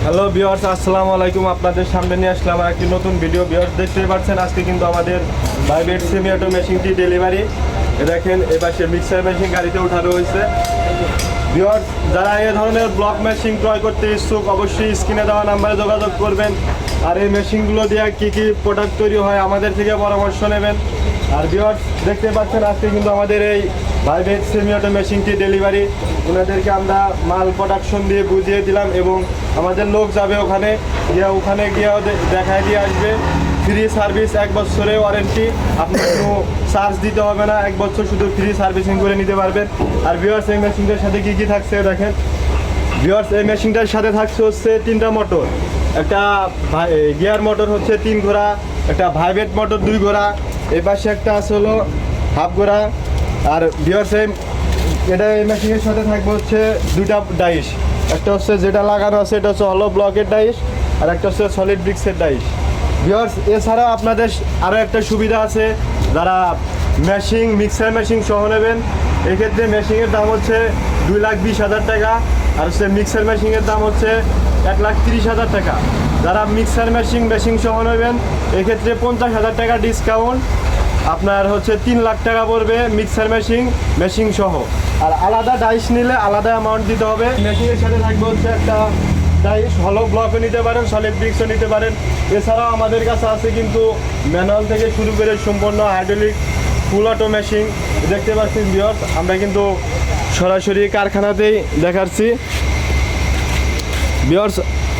Hello viewers, আসসালামু আলাইকুম। আপনাদের সামনে নিয়ে আসলাম আর একটি নতুন ভিডিও। ভিউয়ার্স, দেখতে পাচ্ছেন আজকে কিন্তু আমাদের ভাইব্রেট সেমি অটো মেশিনটি ডেলিভারি। দেখেন এপাশে মিক্সার মেশিন গাড়িতে উঠানো হয়েছে। ভিউয়ার্স, যারা এই ধরনের ব্লক মেশিন ক্রয় করতে ইচ্ছুক অবশ্যই স্ক্রিনে দেওয়া নাম্বারে যোগাযোগ করবেন। আর এই মেশিনগুলো দিয়ে কী কী প্রোডাক্ট তৈরি হয় আমাদের থেকে পরামর্শ নেবেন। আর ভিউয়ার্স, দেখতে পাচ্ছেন আজকে কিন্তু আমাদের এই ভাইব্রেট সেমি অটো মেশিনটি ডেলিভারি। ওনাদেরকে আমরা মাল প্রোডাকশন দিয়ে বুঝিয়ে দিলাম এবং আমাদের লোক যাবে ওখানে গিয়েও দেখায় দিয়ে আসবে। ফ্রি সার্ভিস, 1 বছরের ওয়ারেন্টি, আপনার কোনো চার্জ দিতে হবে না। 1 বছর শুধু ফ্রি সার্ভিসিং করে নিতে পারবেন। আর ভিউয়ার্স, এই মেশিনটার সাথে কী কী থাকছে দেখেন। ভিউয়ার্স, এই মেশিনটার সাথে থাকছে হচ্ছে 3টা মোটর। একটা গিয়ার মোটর হচ্ছে 3 ঘোড়া, একটা ভাইব্রেট মোটর 2 ঘোড়া, এই পাশে একটা আছে হলো হাফ ঘোড়া। আর ভিউয়ার্স, এই মেশিনের সাথে থাকবে হচ্ছে 2টা ডাইস। একটা হচ্ছে যেটা লাগানো আছে এটা হচ্ছে হলো ব্লকের ডাইস, আর একটা হচ্ছে সলিড ব্রিক্সের ডাইস। ভিউয়ার্স, এছাড়াও আপনাদের আরও একটা সুবিধা আছে, যারা মিক্সার মেশিন সহ নেবেন এক্ষেত্রে মেশিনের দাম হচ্ছে 2,20,000 টাকা, আর হচ্ছে মিক্সার মেশিনের দাম হচ্ছে 1,30,000 টাকা। যারা মিক্সার মেশিন সহ নেবেন এক্ষেত্রে 50,000 টাকা ডিসকাউন্ট, আপনার হচ্ছে 3 লাখ টাকা পড়বে মিক্সার মেশিন সহ। আর আলাদা ডাইস নিলে আলাদা অ্যামাউন্ট দিতে হবে। মেশিনের সাথে থাকবে হচ্ছে একটা ডাইস, হলো ব্লকও নিতে পারেন, সলিড ব্রিক্সও নিতে পারেন। এছাড়াও আমাদের কাছে আছে কিন্তু ম্যানুয়াল থেকে শুরু করে সম্পূর্ণ হাইড্রোলিক ফুল অটো মেশিন। দেখতে পাচ্ছেন ভিউয়ার্স, আমরা কিন্তু সরাসরি কারখানাতেই দেখাচ্ছি। ভিউয়ার্স,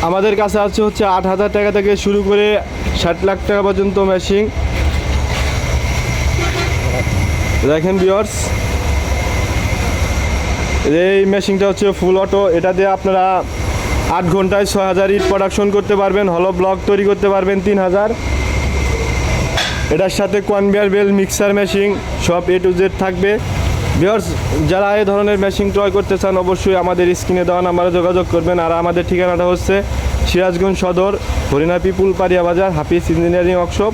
আমাদের কাছে আছে হচ্ছে 8,000 টাকা থেকে শুরু করে 60 লাখ টাকা পর্যন্ত মেশিন। দেখেন ভিউয়ার্স, এই মেশিনটা হচ্ছে ফুল অটো। এটা দিয়ে আপনারা 8 ঘন্টায় 6,000 ইট প্রোডাকশন করতে পারবেন, হলো ব্লক তৈরি করতে পারবেন 3,000। এটার সাথে কনভেয়ার বেল্ট, মিক্সার মেশিন সব A to Z থাকবে। ভিউয়ার্স, যারা এই ধরনের মেশিন ক্রয় করতে চান অবশ্যই আমাদের স্ক্রিনে দেওয়া নাম্বারে যোগাযোগ করবেন। আর আমাদের ঠিকানাটা হচ্ছে সিরাজগঞ্জ সদর, হরিণা পিপুল পাড়িয়া বাজার, হাফিজ ইঞ্জিনিয়ারিং ওয়ার্কশপ।